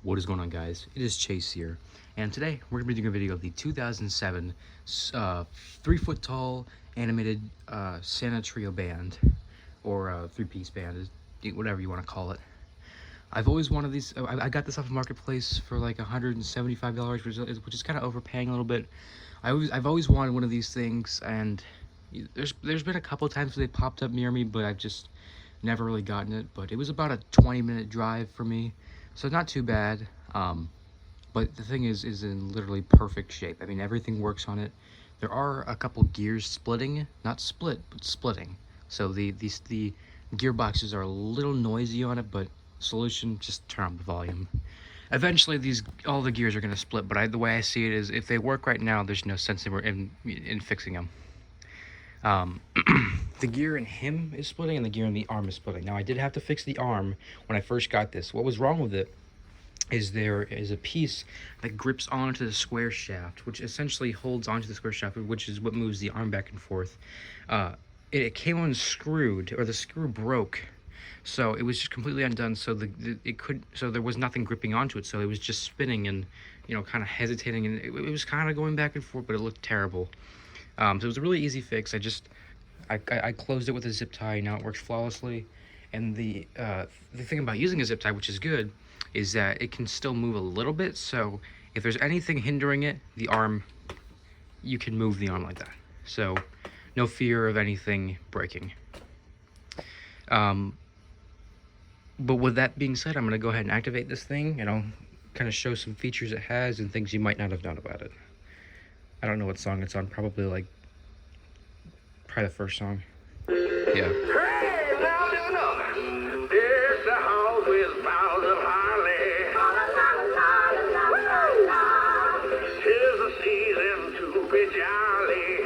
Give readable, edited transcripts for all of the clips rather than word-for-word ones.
What is going on, guys? It is Chase here, and today we're going to be doing a video of the 2007 3-foot tall animated Santa Trio band, or three-piece band, whatever you want to call it. I've always wanted these. I got this off of Marketplace for like $175, which is kind of overpaying a little bit. I've always wanted one of these things, and there's been a couple times they popped up near me, but I've just never really gotten it. But it was about a 20-minute drive for me, so not too bad. But the thing is in literally perfect shape. I mean, everything works on it. There are a couple gears splitting, not split, but splitting. So the gearboxes are a little noisy on it, but solution, just turn up the volume. Eventually all the gears are going to split, but the way I see it is if they work right now, there's no sense in fixing them. The gear in him is splitting and the gear in the arm is splitting. Now, I did have to fix the arm when I first got this. What was wrong with it is there is a piece that grips onto the square shaft, which essentially holds onto the square shaft, which is what moves the arm back and forth. It came unscrewed, or the screw broke, so it was just completely undone. So so there was nothing gripping onto it. So it was just spinning and, you know, kind of hesitating, and it was kind of going back and forth, but it looked terrible. So it was a really easy fix. I closed it with a zip tie. Now it works flawlessly. And the thing about using a zip tie, which is good, is that it can still move a little bit. So if there's anything hindering it, the arm, you can move the arm like that. So no fear of anything breaking. But with that being said, I'm going to go ahead and activate this thing, and I'll kind of show some features it has and things you might not have known about it. I don't know what song it's on. Probably the first song. Yeah. Hey, now listen up. There's a house with boughs of holly. Tis the season to be jolly.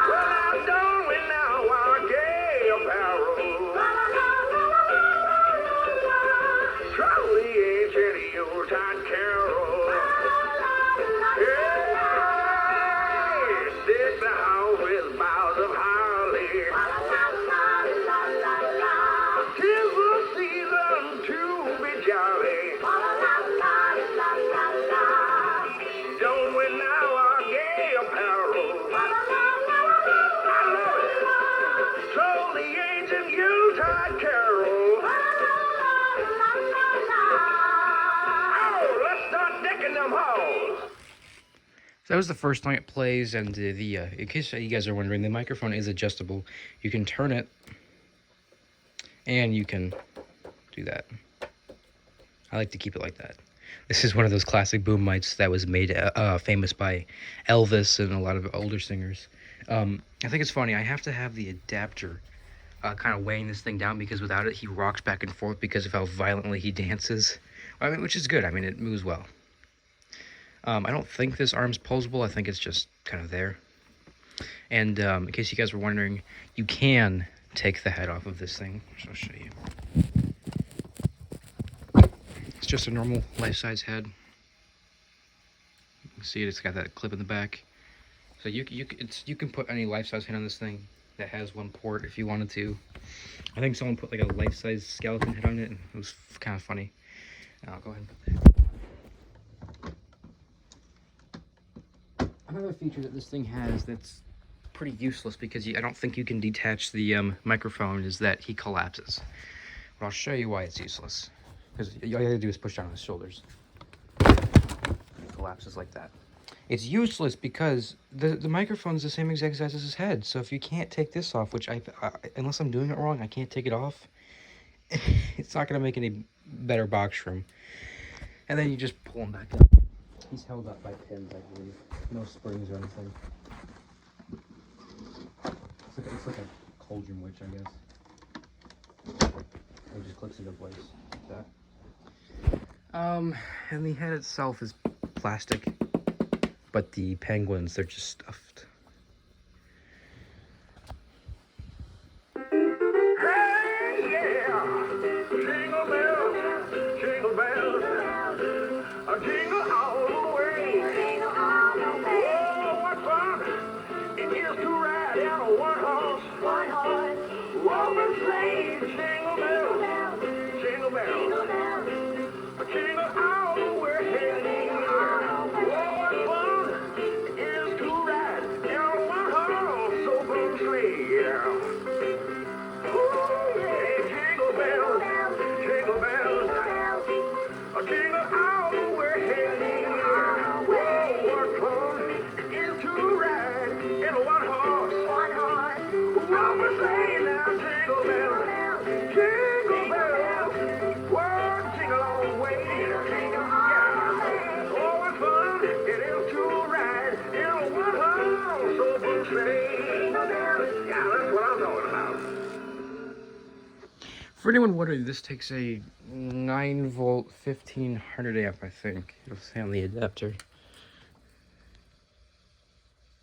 Well, I'm done with now our gay apparel. Truly ancient Yuletide carol. So that was the first song it plays, and in case you guys are wondering, the microphone is adjustable. You can turn it, and you can do that. I like to keep it like that. This is one of those classic boom mics that was made famous by Elvis and a lot of older singers. I think it's funny. I have to have the adapter kind of weighing this thing down, because without it, he rocks back and forth because of how violently he dances. I mean, which is good. I mean, it moves well. I don't think this arm's posable. I think it's just kind of there. And in case you guys were wondering, you can take the head off of this thing. I'll show you. It's just a normal life-size head. You can see it's got that clip in the back. So you can put any life-size head on this thing that has one port if you wanted to. I think someone put like a life-size skeleton head on it, and it was kind of funny. I'll go ahead and put that. Another feature that this thing has that's pretty useless, because I don't think you can detach the microphone, is that he collapses. But I'll show you why it's useless. Because all you have to do is push down on his shoulders. It collapses like that. It's useless because the microphone is the same exact size as his head. So if you can't take this off, which unless I'm doing it wrong, I can't take it off, it's not going to make any better box room. And then you just pull him back up. He's held up by pins, I believe. No springs or anything. It's like a cauldron witch, I guess. It just clicks into place like that. And the head itself is plastic, but the penguins, they're just stuffed. Jingle bells, jingle bells, jingle bells. For anyone wondering, this takes a 9-volt 1500 amp, I think. It'll say on the adapter.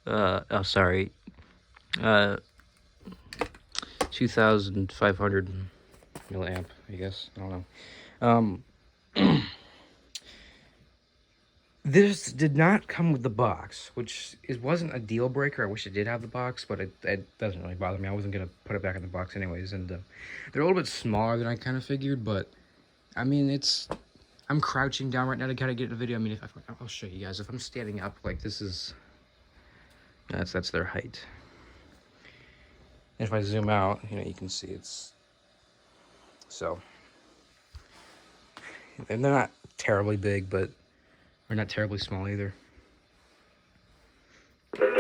Oh, sorry. 2500 milliamp, I guess. I don't know. This did not come with the box, which wasn't a deal breaker. I wish it did have the box, but it doesn't really bother me. I wasn't going to put it back in the box anyways. And they're a little bit smaller than I kind of figured, but I mean, I'm crouching down right now to kind of get the video. I mean, I'll show you guys. If I'm standing up, like this is, that's their height. And if I zoom out, you can see it's, so. And they're not terribly big, but they're not terribly small either. It was the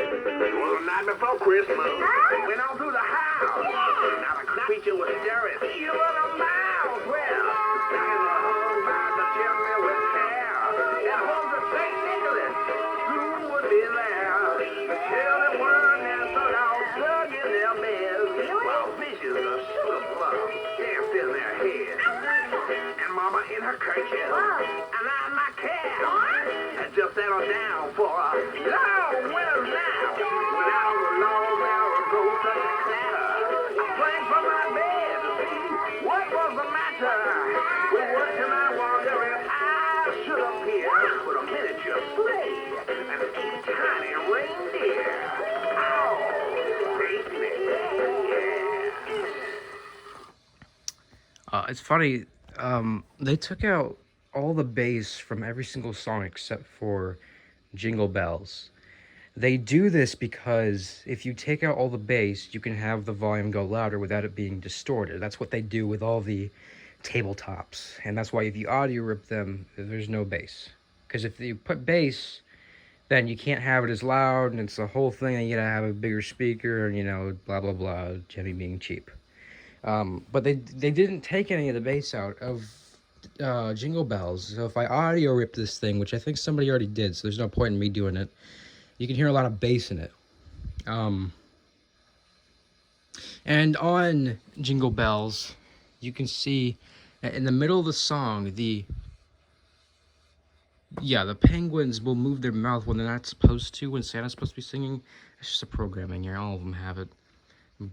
night before Christmas. They went on through the house. Now the creature was staring. You were a mouse. Well, knocking the home by the chimney with care. And home to St. Nicholas soon would be there. Till the worm and the dog dug in their beds. While fishes of sugar plum danced in their heads. And Mama in her kerchief. And I in my cap. And just settled down for a long winter's nap. Without a long narrow road such a clatter. I sprang from my bed to see what was the matter. But what can I wonder if I should appear with a miniature sleigh and 8 tiny reindeer? Oh, picnic, yeah. It's funny, they took out all the bass from every single song except for Jingle Bells. They do this because if you take out all the bass, you can have the volume go louder without it being distorted. That's what they do with all the tabletops. And that's why if you audio rip them, there's no bass. Because if you put bass, then you can't have it as loud, and it's the whole thing, and you gotta have a bigger speaker, and blah, blah, blah, Gemmy being cheap. But they didn't take any of the bass out of Jingle Bells. So if I audio rip this thing, which I think somebody already did, so there's no point in me doing it, you can hear a lot of bass in it. And on Jingle Bells, you can see in the middle of the song, the penguins will move their mouth when they're not supposed to, when Santa's supposed to be singing. It's just a programming here. All of them have it.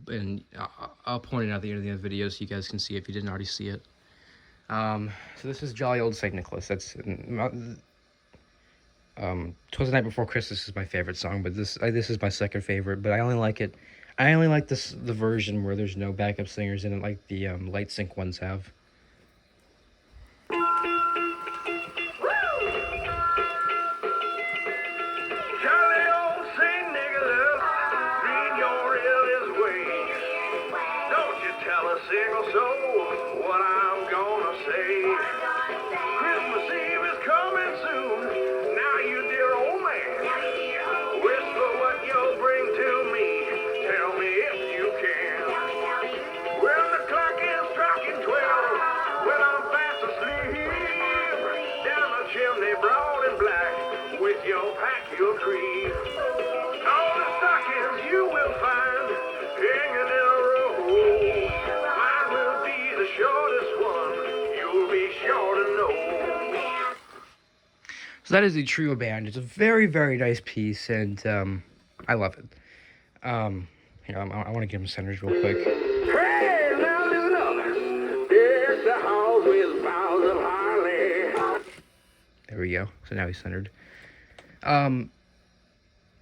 And I'll point it out at the end of the video so you guys can see it if you didn't already see it. So this is Jolly Old St. Nicholas. That's 'Twas the Night Before Christmas is my favorite song, but this is my second favorite. But I only like it. I only like the version where there's no backup singers in it, like the light sync ones have. Single soul, what I'm gonna say. Christmas Eve is coming soon. Now you dear old man, whisper what you'll bring to me. Tell me if you can. When the clock is striking 12, when I'm fast asleep, down the chimney broad and black, with your pack you'll creep. All the stockings you will find hanging in a row. Shortest one, you'll be sure to know. So that is the trio band. It's a very, very nice piece, and I love it. I want to give them centers real quick. Hey, now listen up. It's the house with boughs of holly. There we go. So now he's centered.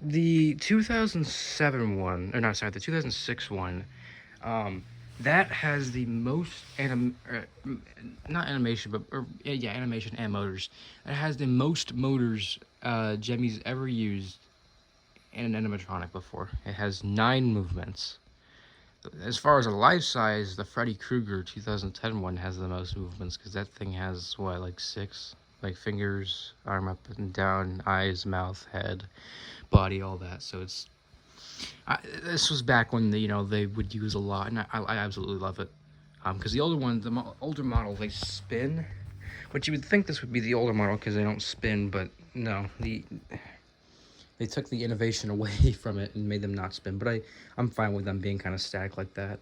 The 2007 one, or not, sorry, the 2006 one, that has the most not animation, but animation and motors. It has the most motors Gemmy's ever used in an animatronic before. It has 9 movements. As far as a life size, the Freddy Krueger 2010 one has the most movements, because that thing has what, like 6, like fingers, arm up and down, eyes, mouth, head, body, all that. So it's. This was back when they would use a lot, and I absolutely love it. Because the older ones, the older models, they spin, which you would think this would be the older model because they don't spin, but no, they took the innovation away from it and made them not spin. But I'm fine with them being kind of static like that.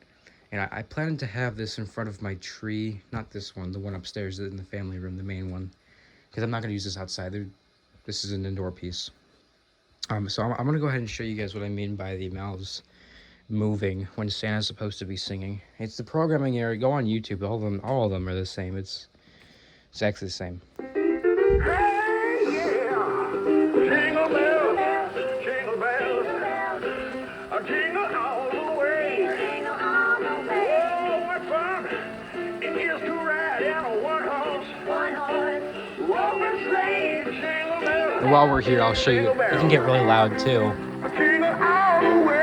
And I planned to have this in front of my tree, not this one, the one upstairs in the family room, the main one, because I'm not going to use this outside. This is an indoor piece. So I'm going to go ahead and show you guys what I mean by the mouths moving when Santa's supposed to be singing. It's the programming area. Go on YouTube. All of them are the same. It's exactly the same. Hey, yeah. Jingle bells, jingle bells, a jingle all the way. Jingle all the way. Oh, what fun it is to ride in a one-horse open sleigh. Jingle bells. And while we're here, I'll show you. It can get really loud too. Jingle all the way.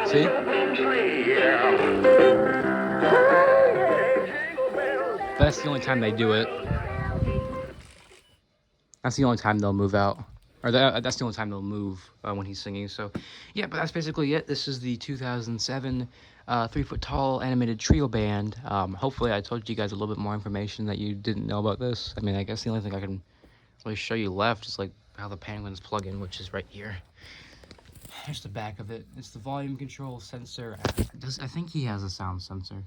See? But that's the only time they do it. That's the only time they'll move out. Or that's the only time they'll move when he's singing. So, yeah, but that's basically it. This is the 2007 3-foot-tall animated trio band. Hopefully I told you guys a little bit more information that you didn't know about this. I mean, I guess the only thing I can really show you left is like how the penguins plug in, which is right here. Here's the back of it. It's the volume control sensor. I think he has a sound sensor.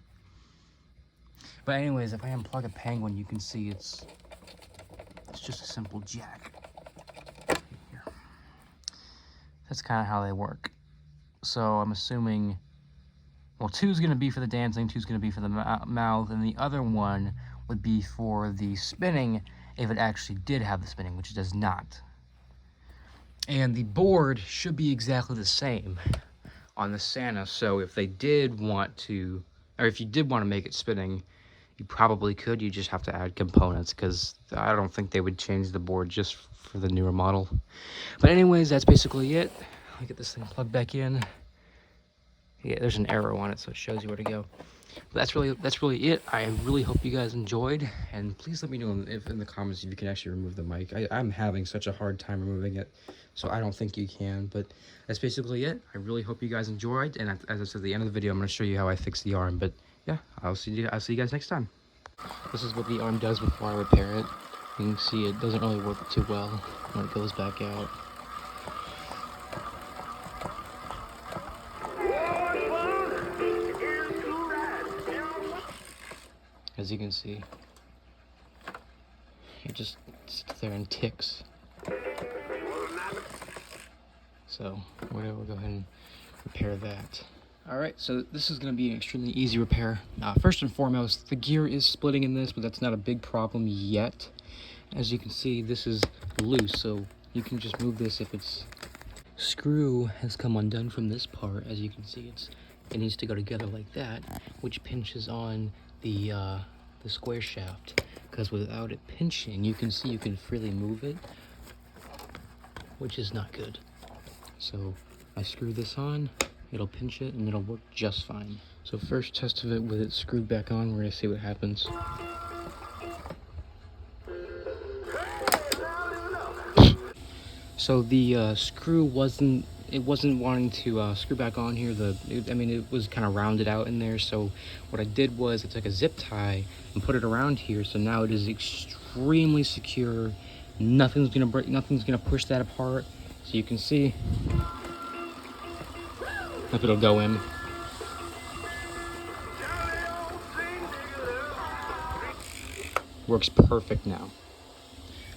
But anyways, if I unplug a penguin, you can see it's just a simple jack. Here. That's kind of how they work. So I'm assuming, well, 2's going to be for the dancing, 2's going to be for the mouth, and the other one would be for the spinning if it actually did have the spinning, which it does not. And the board should be exactly the same on the Santa. So if they did want to, or if you did want to make it spinning, you probably could. You just have to add components, because I don't think they would change the board just for the newer model. But anyways, that's basically it. Let me get this thing plugged back in. Yeah, there's an arrow on it, so it shows you where to go. But that's really it. I really hope you guys enjoyed, and please let me know in the comments if you can actually remove the mic. I'm having such a hard time removing it, so I don't think you can. But that's basically it. I really hope you guys enjoyed, and as I said at the end of the video, I'm going to show you how I fix the arm. But yeah, I'll see you guys next time. This is what the arm does before I repair it. You can see it doesn't really work too well when it goes back out. As you can see, it just sits there and ticks. So we'll go ahead and repair that. Alright, so this is going to be an extremely easy repair. First and foremost, the gear is splitting in this, but that's not a big problem yet. As you can see, this is loose, so you can just move this if it's... Screw has come undone from this part. As you can see, it needs to go together like that, which pinches on the square shaft, because without it pinching, you can see you can freely move it, which is not good. So I screw this on, it'll pinch it, and it'll work just fine. So first test of it with it screwed back on, we're gonna see what happens. So the screw wasn't wanting to screw back on here. I mean, it was kind of rounded out in there. So what I did was I took a zip tie and put it around here. So now it is extremely secure. Nothing's gonna break. Nothing's gonna push that apart. So you can see if it'll go in. Works perfect now.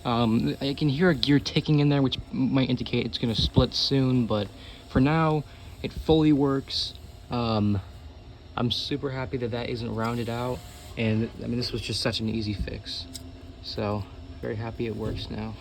I can hear a gear ticking in there, which might indicate it's going to split soon, but for now, it fully works. I'm super happy that isn't rounded out, and I mean, this was just such an easy fix. So, very happy it works now.